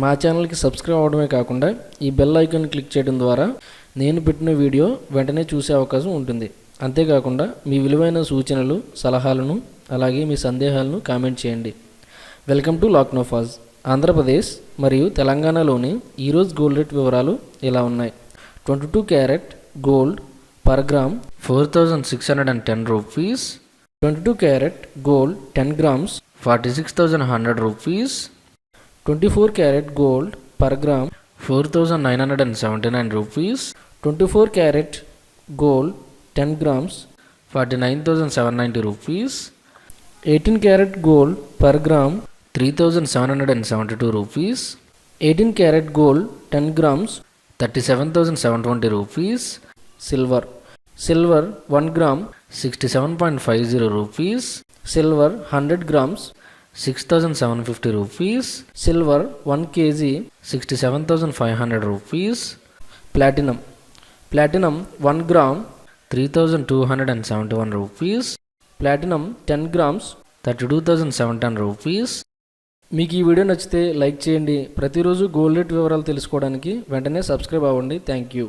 మా ఛానల్కి సబ్స్క్రైబ్ అవ్వడమే కాకుండా ఈ బెల్ ఐకాన్ క్లిక్ చేయడం ద్వారా నేను పెట్టిన వీడియో వెంటనే చూసే అవకాశం ఉంటుంది. అంతేకాకుండా మీ విలువైన సూచనలు, సలహాలను అలాగే మీ సందేహాలను కామెంట్ చేయండి. Welcome to లాక్నోఫాజ్. ఆంధ్రప్రదేశ్ మరియు తెలంగాణలోని ఈరోజు గోల్డ్ రేట్ వివరాలు ఇలా ఉన్నాయి. 22 carat gold per gram 4610 rupees. 22 carat gold 10 grams 46,100 rupees. 24 carat gold per gram 4,979 rupees. 24 carat gold 10 grams 49,790 rupees. 18 carat gold per gram 3,772 rupees. 18 carat gold 10 grams 37,720 rupees. Silver 1 gram 67.50 rupees. Silver 100 grams 6,750 rupees. Silver 1 kg 67,500 rupees. Platinum 1 gram 3,271 rupees. Platinum 10 grams 32,710 rupees. మీకు ఈ video నచ్చితే like చేయండి. ప్రతిరోజు gold rate వివరాలు తెలుసుకోవడానికి వెంటనే subscribe అవ్వండి. Thank you.